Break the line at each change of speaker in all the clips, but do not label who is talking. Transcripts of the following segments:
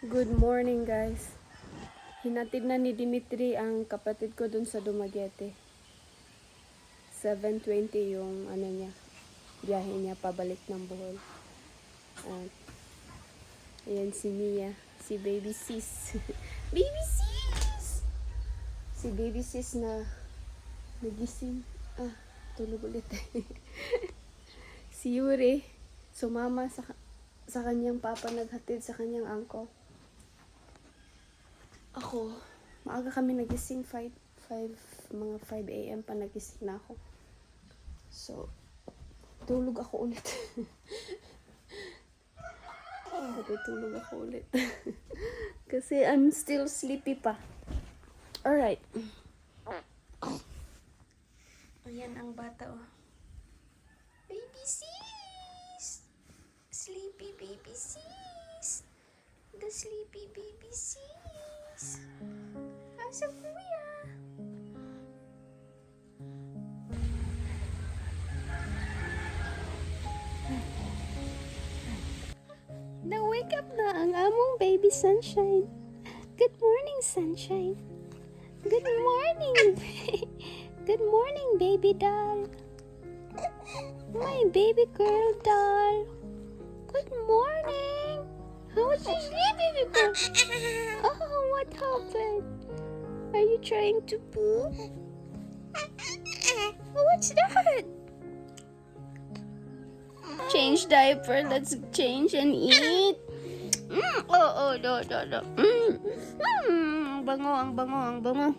Good morning, guys. Hinatid na ni Dimitri ang kapatid ko dun sa Dumaguete. 7:20 yung biyahe niya pabalik ng Bohol. At ayan si Mia, si baby sis. Baby sis! Si baby sis na nagising. Tulog ulit. Si Yuri, sumama sa kanyang papa, naghatid sa kanyang uncle. Ako, maaga kami nagising, mga 5 a.m. pa nagising na ako. So, tulog ako ulit. Tulog ako ulit. Kasi I'm still sleepy pa. Alright. Ayan ang bata, oh. Baby sis! Sleepy baby sis! The sleepy baby sis! Asa kuya? Na-wake up na ang among baby Sunshine. Good morning, Sunshine. Good morning. Good morning, baby doll. My baby girl doll. Good morning. How was your sleep, baby girl? Oh, what happened? Are you trying to poop? What's that? Change diaper. Let's change and eat. No. Bango, ang bango.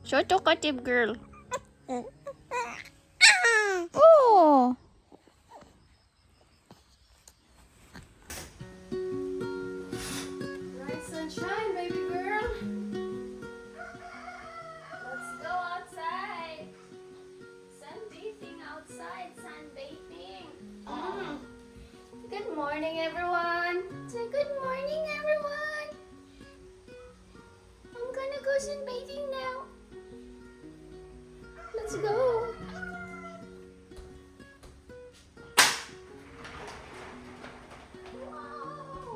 So talkative girl. Oh. Right, Sunshine, baby girl. Let's go outside. Sunbathing outside, sunbathing. Good morning, everyone. Say good morning, everyone. I'm gonna go sunbathing now. Let's go. Wow.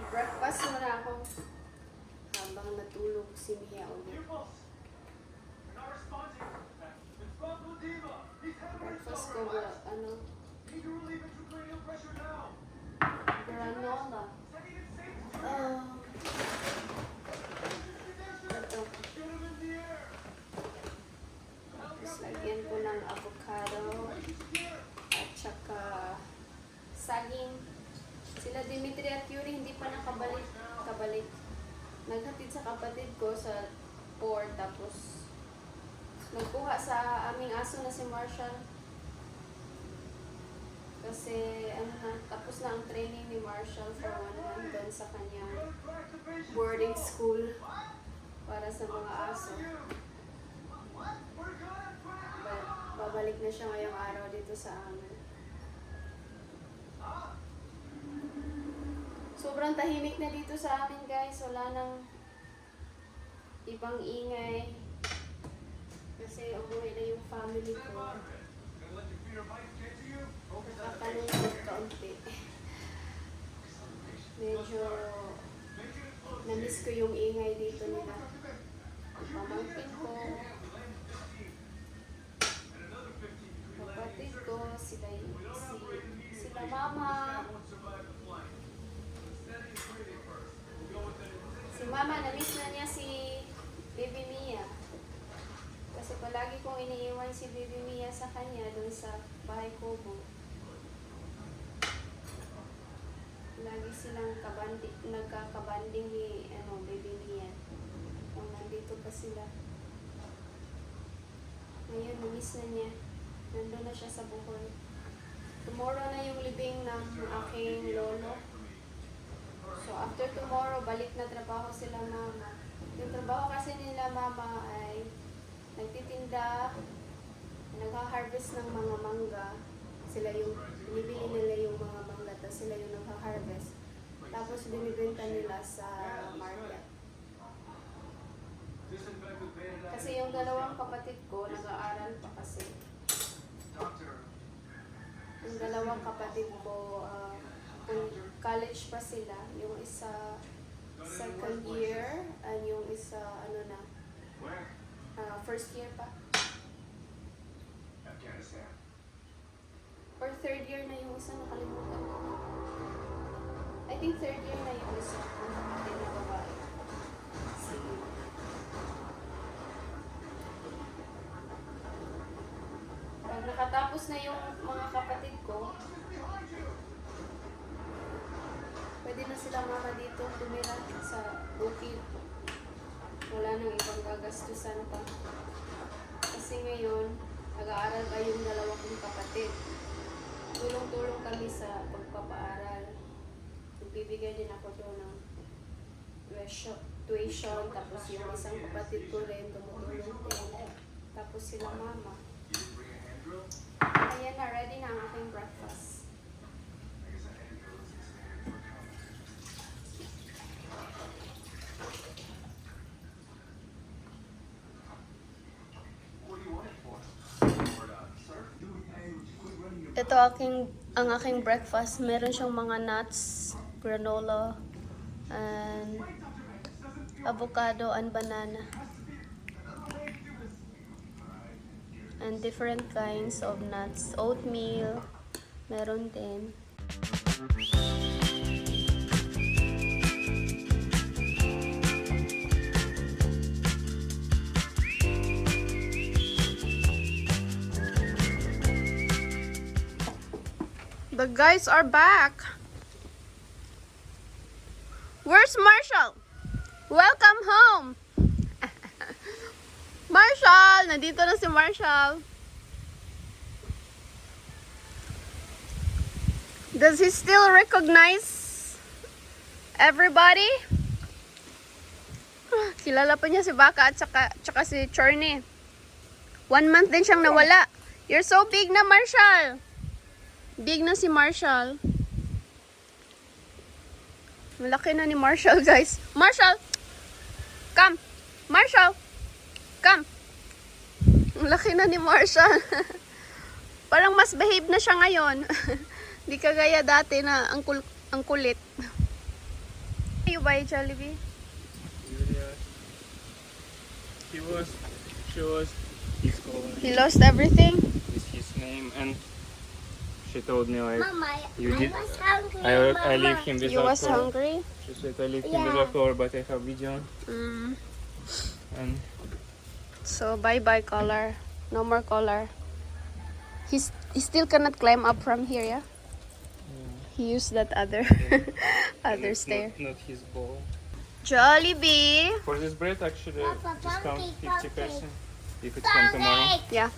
Breakfast muna ako habang natulog si Mia ulit. Breakfast ko granola. Ito. Tapos lagyan ko ng avocado at saka saging. Sila Dimitri at Yuri hindi pa nakabalik. Naghatid sa kapatid ko sa port, tapos nagkuha sa aming aso na si Marshall. Kasi tapos na ang training ni Marshall for 1 month doon sa kanyang boarding school para sa mga aso. But babalik na siya ngayong araw dito sa amin. Sobrang tahimik na dito sa amin guys. Wala nang ibang ingay. Kasi umuwi na yung family ko. Nakakalungkot kaunti. Medyo na-miss ko yung ingay dito nila. Pamangkin ko, kapatid ko, sila mama. Si mama, na-miss na niya si Baby Mia. Kasi palagi kong iniiwan si Baby Mia sa kanya dun sa bahay kubo. Lagi silang nagkakabanding ni Baby Mia. Kung nandito pa sila. Ngayon, na-miss na niya. Nandun na siya sa Bohol. Tomorrow na yung libing ng aking lolo. So, after tomorrow, balik na trabaho sila mama. Yung trabaho kasi nila mama ay nagtitinda, nagha-harvest ng mga mangga. Sila yung, binibili nila yung mga mangga, tapos sila yung nagha-harvest. Tapos binibenta nila sa market. Kasi yung dalawang kapatid ko, nag-aaral pa kasi. Yung dalawang kapatid ko, college pa sila. Yung isa, second year, and yung isa, first year pa. Or third year na yung isa, nakalimutan ko. I think third year na yung isa, ang kapatid na babae. Sige. Pag nakatapos na yung mga kapatid ko, pwede na sila mama dito tumira sa bukid. Wala nang ibang gagastusan pa. Kasi ngayon, nag-aaral pa yung dalawa kong kapatid. Tulong-tulong kami sa pagpapaaral. Nagbibigay din ako doon ng tuition. Tapos yung isang kapatid ko rin tumutulong din. Tapos sila mama. Ayan na, ready na ang aking breakfast. Ito ang aking breakfast. Meron siyang mga nuts, granola, and avocado and banana. And different kinds of nuts. Oatmeal, meron din. The guys are back. Where's Marshall? Welcome home. Marshall! Nandito na si Marshall. Does he still recognize everybody? Kilala pa niya si Baka at saka si Chorny. 1 month din siyang nawala. You're so big na, Marshall. Big na si Marshall. Malaki na ni Marshall, guys. Marshall! Come! Marshall! Come! Malaki na ni Marshall. Parang mas behave na siya ngayon. Di kagaya dati na ang kulit. You buy Jollibee?
Yeah. She was his color.
He lost everything?
With his name, and she told me like,
Mama,
you
I
did.
was hungry.
I leave him
You
without
was
color.
hungry?
She said I leave him
Yeah.
without color, but I have video. And
So bye-bye collar. No more collar. He still cannot climb up from here, yeah? He used that other other
it's
stair.
not his ball.
Jollibee!
For this bread, actually,
Papa,
discount
pumpkin,
50%. You could come tomorrow.
Yeah.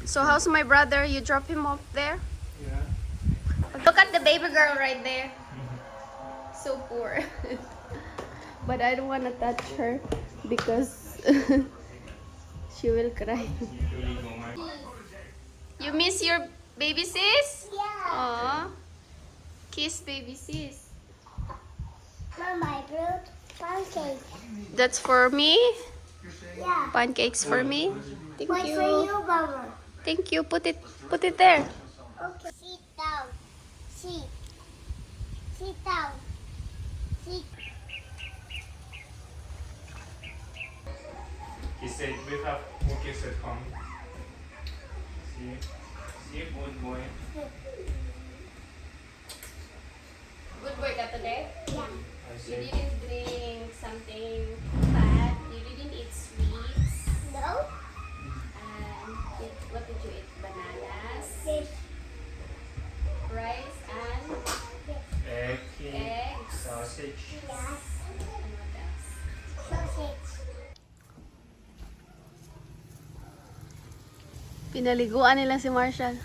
So how's my brother? You drop him off there?
Yeah.
Look at the baby girl right there. So poor. But I don't want to touch her because she will cry. You miss your baby sis?
Yeah.
Aw. Kiss baby sis.
Mama, I brought pancake.
That's for me?
Yeah.
Pancakes for me? Thank
What's
you.
for you, Mama?
Thank you. Put it there.
Okay. Sit down. Sit. Sit down. Sit.
He said we have cookies at home. See? See, good boy.
Good boy ka today?
Yeah.
I
You
said,
didn't drink something bad. You didn't eat sweets.
No?
And what did you eat? Bananas,
Yes.
rice, and
egg, cake,
eggs.
sausage.
Yes.
And what else?
Sausage.
Pinaliguan nila si Marshall.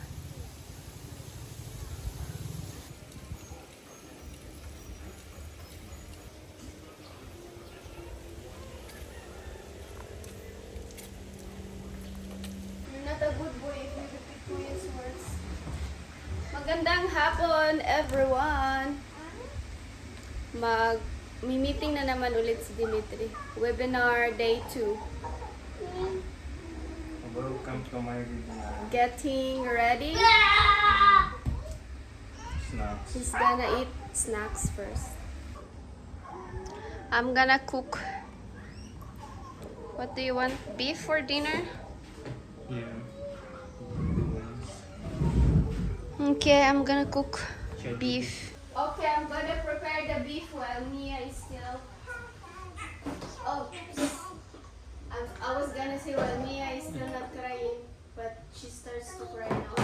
You're not a good boy if you repeat Kuya's words. Magandang hapon, everyone! Meeting na naman ulit si Dimitri. Webinar day 2.
Welcome to my webinar.
Getting ready.
Snacks.
He's gonna eat snacks first. I'm gonna cook. What do you want? Beef for dinner?
Yeah.
Okay, I'm gonna cook
Check
beef. Okay, I'm gonna prepare the beef while Mia is still. Oh, I was gonna say while Mia is still not crying, but she starts to cry now.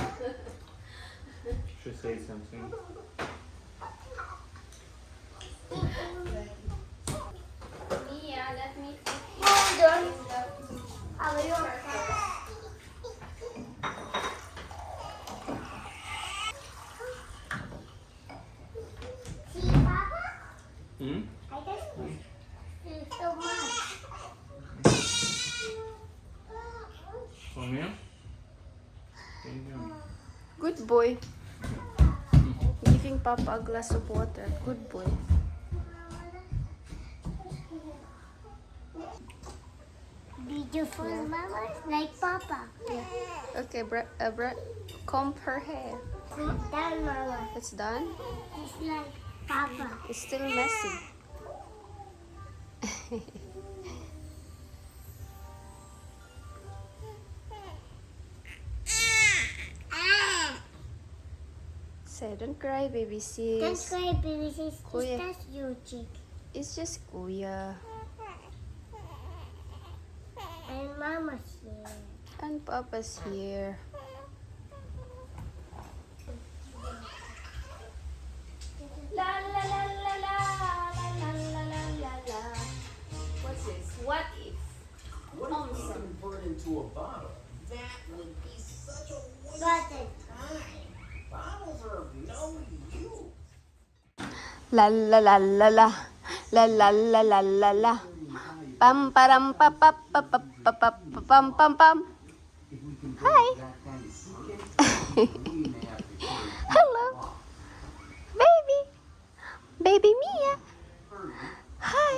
She said something.
Mia, let me
Hold on.
the
How are you? See, Papa?
Hmm?
I just feel so much.
For me? Thank you.
Good boy. Giving Papa a glass of water. Good boy.
Beautiful, Mama, like Papa.
Okay, comb her hair.
Sit down, Mama.
It's done.
It's like Papa.
It's still messy. Say, don't cry, baby sis.
That's why baby says,
Kuya.
that's your chick.
It's just Kuya.
And Mama's here.
And Papa's here. La la la la la la la la la la la. What's this? What if?
What if you convert into a bottle? That would be such a waste
Button.
of time. Bottles are of no use.
La la la la la. La la la la la la. Pam param pa pa pa pa pa pa pa pam pam pam. Hi. Hello. Baby. Baby Mia. Hi.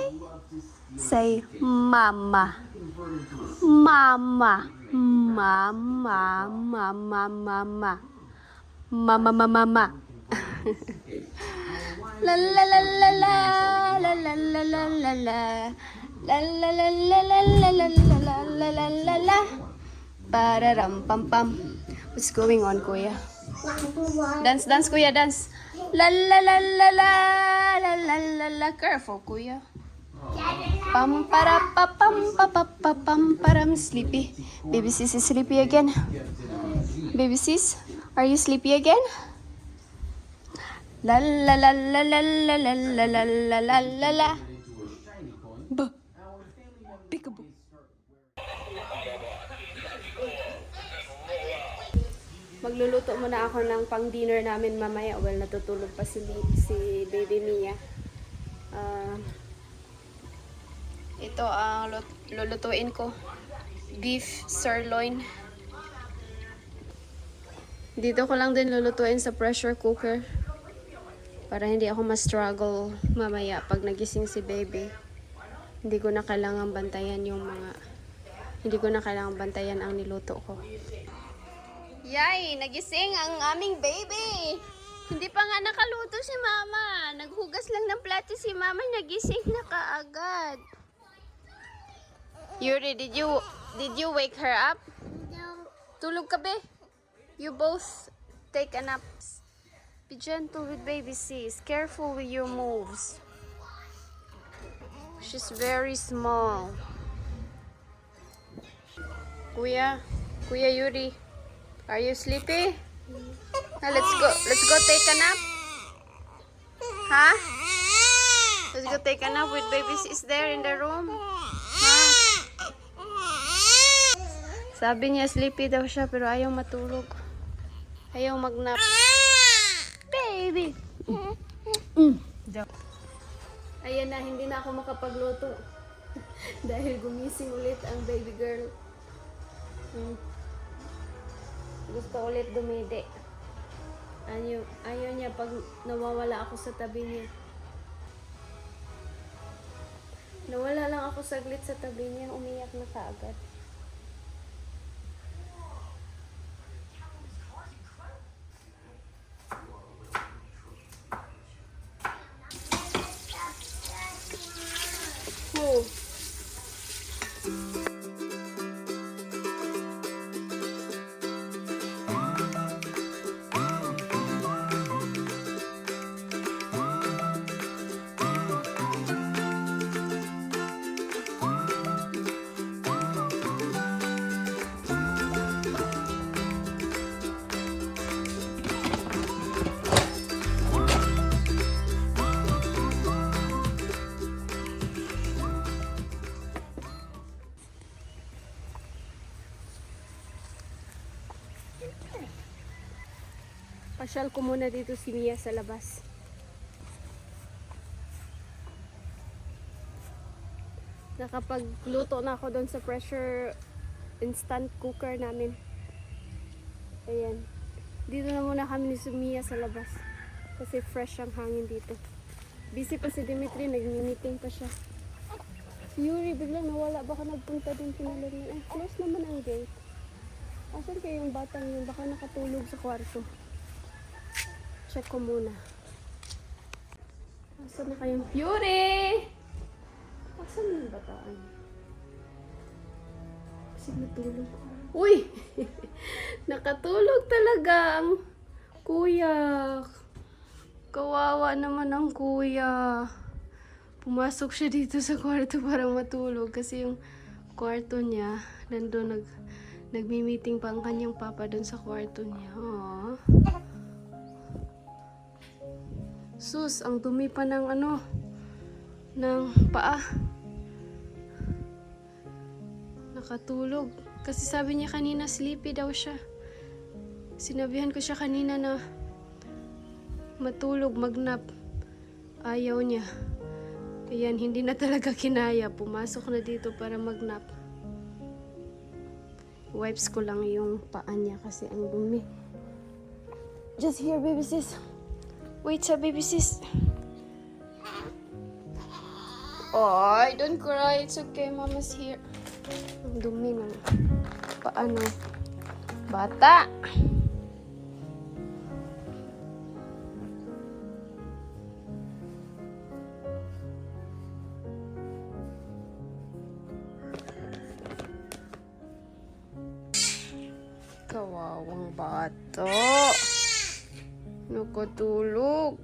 Say mama. Mama. Mama. Mama. Mama. Mama. Mama. La la la la la la la la la la la. La la la la la la la la la la la la la. Pararam pam pam. What's going on, Kuya? Dance, dance, Kuya, dance. La la la la la la la la la. Careful, Kuya. Pam para pa pam pa pa pa pam param. Sleepy. Baby sis is sleepy again. Baby sis, are you sleepy again? La la la la la la la la la la la la la. Ba. Peekaboo. Magluluto muna ako ng pang-dinner namin mamaya. Well, natutulog pa si Baby Mia. Ito ang lulutuin ko. Beef sirloin. Dito ko lang din lulutuin sa pressure cooker. Para hindi ako ma-struggle mamaya pag nagising si baby. Hindi ko na kailangan bantayan hindi ko na kailangan bantayan ang niluto ko. Yay! Nagising ang aming baby! Hindi pa nga nakaluto si mama. Naghugas lang ng plato si mama. Nagising na kaagad. Yuri, did you wake her up?
No.
Tulog ka be? You both take a nap. Be gentle with baby sis. Careful with your moves. She's very small. Kuya Yuri, are you sleepy? Let's go take a nap. Huh? Let's go take a nap with baby sis there in the room. Huh? Sabi niya sleepy daw siya pero ayaw matulog. Ayaw magnap. Baby. Ayan na, hindi na ako makapagluto. Dahil gumising ulit ang baby girl. Gusto ulit dumidi. Ayaw niya pag nawawala ako sa tabi niya. Nawala lang ako saglit sa tabi niya, umiyak na kaagad. Oh. Pasyal ko muna dito si Mia sa labas. Nakapagluto na ako doon sa pressure instant cooker namin. Ayan. Dito na muna kami ni Mia sa labas. Kasi fresh ang hangin dito. Busy pa si Dimitri, nag-meeting pa siya. Si Yuri, biglang nawala. Baka nagpunta din pinalad na. Eh, close naman ang gate. Asan kayo yung batang yun? Baka nakatulog sa kwarto. Check ko muna. Asan na kayong Yuri? Asan yung bataan? Kasi natulog. Uy! Nakatulog talaga ang kuya. Kawawa naman ang kuya. Pumasok siya dito sa kwarto para matulog kasi yung kwarto niya, nandun nagmi-meeting pa ang kanyang papa doon sa kwarto niya. Aww. Sus, ang dumi pa ng ng paa. Nakatulog. Kasi sabi niya kanina sleepy daw siya. Sinabihan ko siya kanina na matulog, magnap. Ayaw niya. Ayan, hindi na talaga kinaya. Pumasok na dito para magnap. Wipes ko lang yung paa niya kasi ang dumi. Just here, baby sis. Wait sa baby sis. Oh, don't cry. It's okay. Mama's here. Ang dumi ng paano. Bata. Kawawang bata. Nakatulog.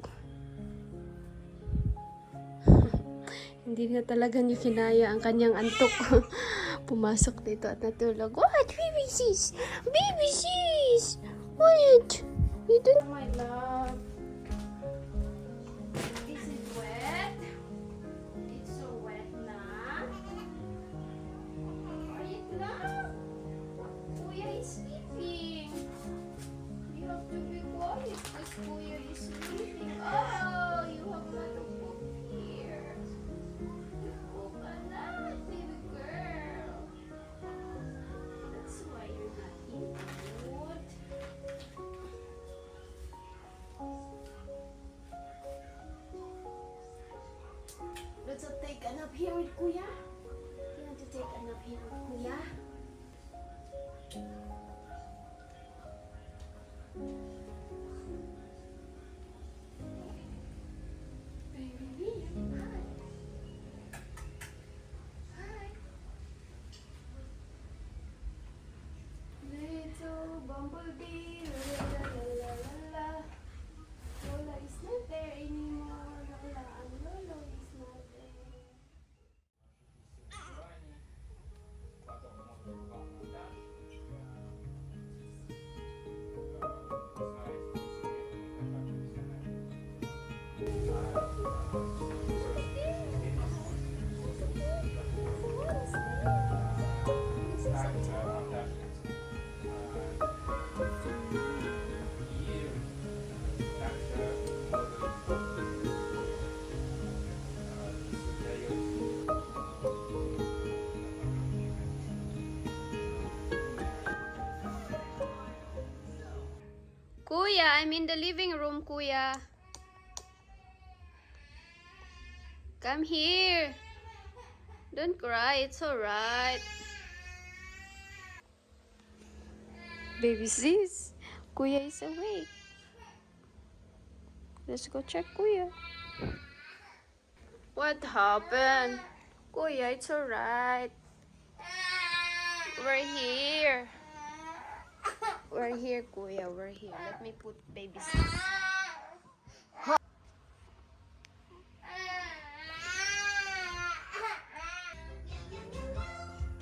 Hindi na talaga niya kinaya ang kanyang antok. Pumasok dito at natulog. What? Baby sis! Baby sis! What? You don't... My love. Is it wet? It's so wet na. Quiet na. Kuya is sleeping. You have to be quiet because Kuya is sleeping. Oh, you have a lot of book here. You poop a lot, baby girl. That's why you're not eating. Kuya? You want to take a nap here, Kuya? Baby Mia, hi. Hi. Little bumblebee, la la la la la la. Lola is not there anymore. Lola and Lolo is not there. Kuya, I'm in the living room, Kuya. Come here. Don't cry, it's alright. Baby sis, Kuya is awake. Let's go check Kuya. What happened? Kuya, it's alright. We're here. We're here, Kuya. We're here. Let me put baby sis.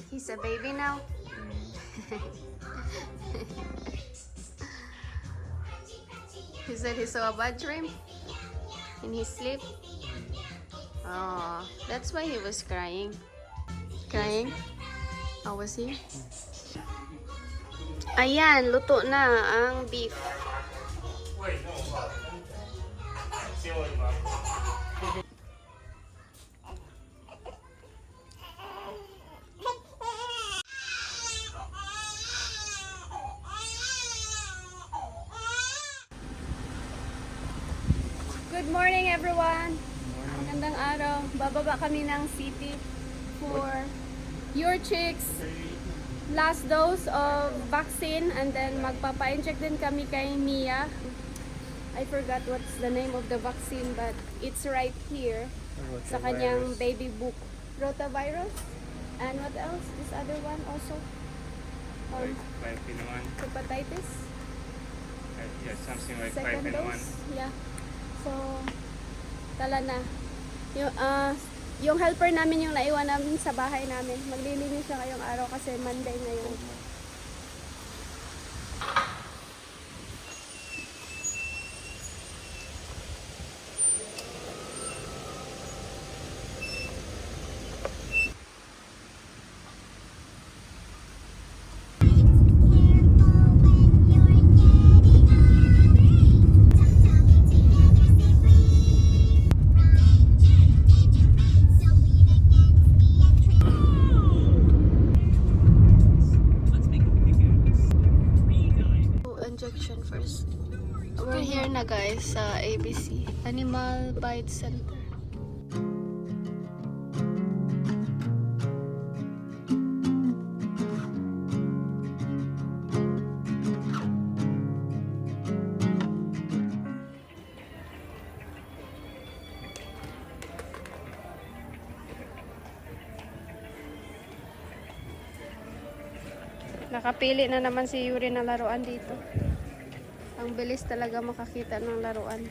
He's a baby now. He said he saw a bad dream in his sleep. Oh, that's why he was crying. Crying? How was he? Ayan, luto na ang beef.
Wait, no, see what about.
Good morning, everyone. Magandang araw. Bababa kami ng city for your chicks last dose of vaccine, and then magpapa-inject din kami kay Mia. I forgot what's the name of the vaccine, but it's right here sa kanyang baby book. Rotavirus, and what else? This other one also. Hepatitis.
Yeah, something like
Second
5 in 1.
dose. Yeah. So, tala na. Yung helper namin yung naiwan namin sa bahay namin. Maglilinis siya ngayong araw kasi Monday ngayon. Injection first. We're here na guys sa ABC Animal Bite Center. Nakapili na naman si Yuri ng laruan dito. Ang bilis talaga makakita ng laruan.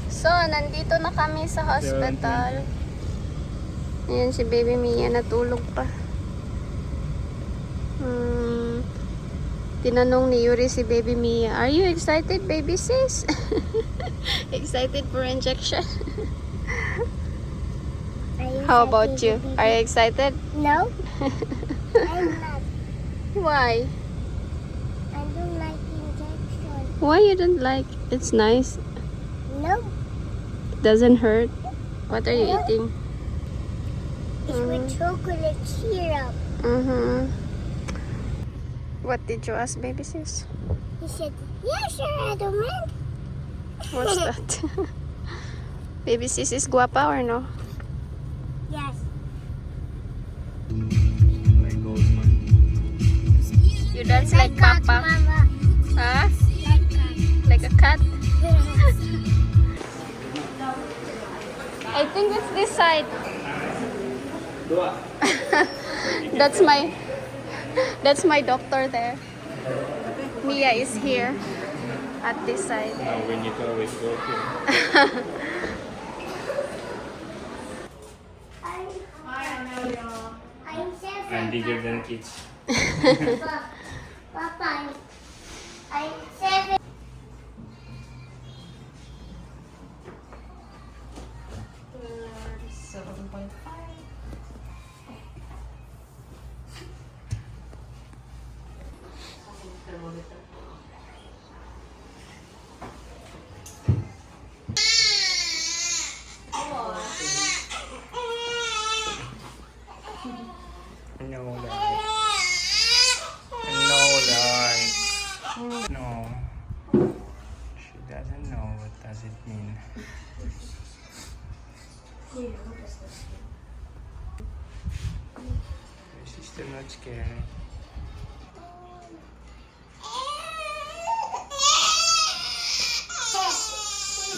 So, nandito na kami sa hospital. Ayan si baby Mia, natulog pa. Tinanong ni Yuri si baby Mia, "Are you excited, baby sis?" Excited for injection? How about you? Are you excited?
No, I'm not.
Why?
I don't like injection.
Why you don't like? It's nice.
No,
It doesn't hurt. What are you eating?
it's with chocolate syrup.
What did you ask, baby sis?
He said, "Yes, sir, I don't mind."
What's that? Baby sis is guapa or no?
Yes.
Like goes man.
You dance like papa.
Mama.
Huh?
Like
Like a cat? I think it's this side.
Dua.
That's my doctor there. Mia is here at this side.
Now we need to always go here.
I'm seven.
I'm bigger than kids.
Papa, I'm seven.
No, like. No, like. No. She doesn't know what does it mean. She's still not scared.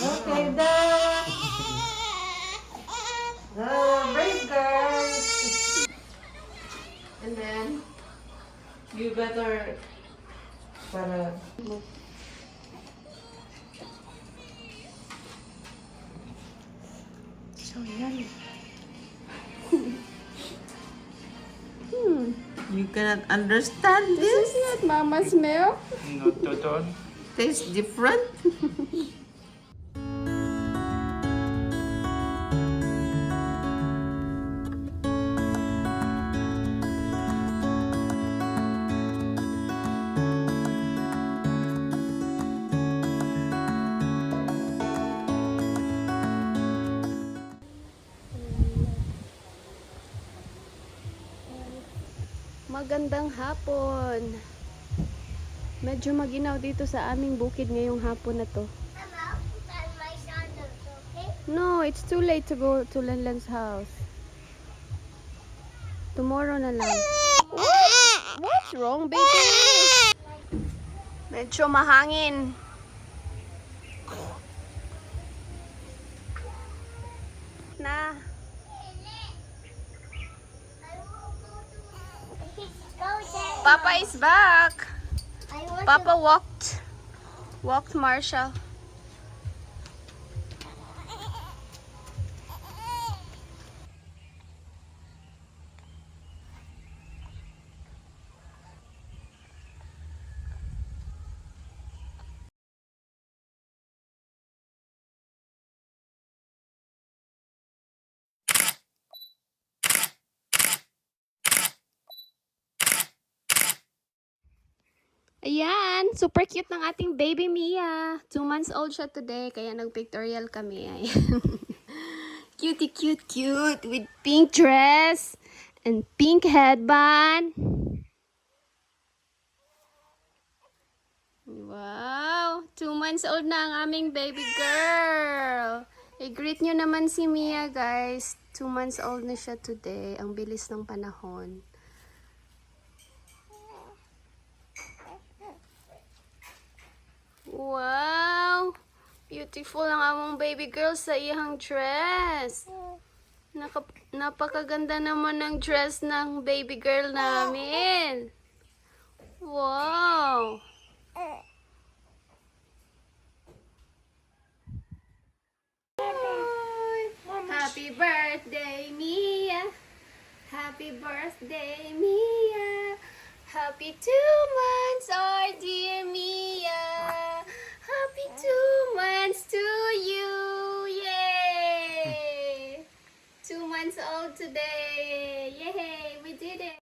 Okay, the brave girls. And then you better para
So yan.
you cannot understand
This
this.
is not mama's milk.
No, Toton.
Tastes different.
Magandang hapon. Medyo maginaw dito sa aming bukid ngayong hapon na to.
Mama, put on my sandals, okay?
No, it's too late to go to Lenlen's house. Tomorrow na lang. What's wrong, baby? Medyo mahangin. Na.
Go there.
Papa is back.
I want
Papa walked Marshall. Ayan, super cute ng ating baby Mia. 2 months old siya today, kaya nag-pictorial kami. Ayan. Cutie, cute, cute. With pink dress and pink headband. Wow, 2 months old na ang aming baby girl. I-greet nyo naman si Mia, guys. 2 months old na siya today. Ang bilis ng panahon. Wow! Beautiful ang among baby girl sa iyang dress. Napakaganda naman ng dress ng baby girl namin. Wow! Happy birthday, Mia! Happy birthday, Mia! Happy 2 months, our dear Mia! Happy 2 months to you! Yay! 2 months old today! Yay! We did it!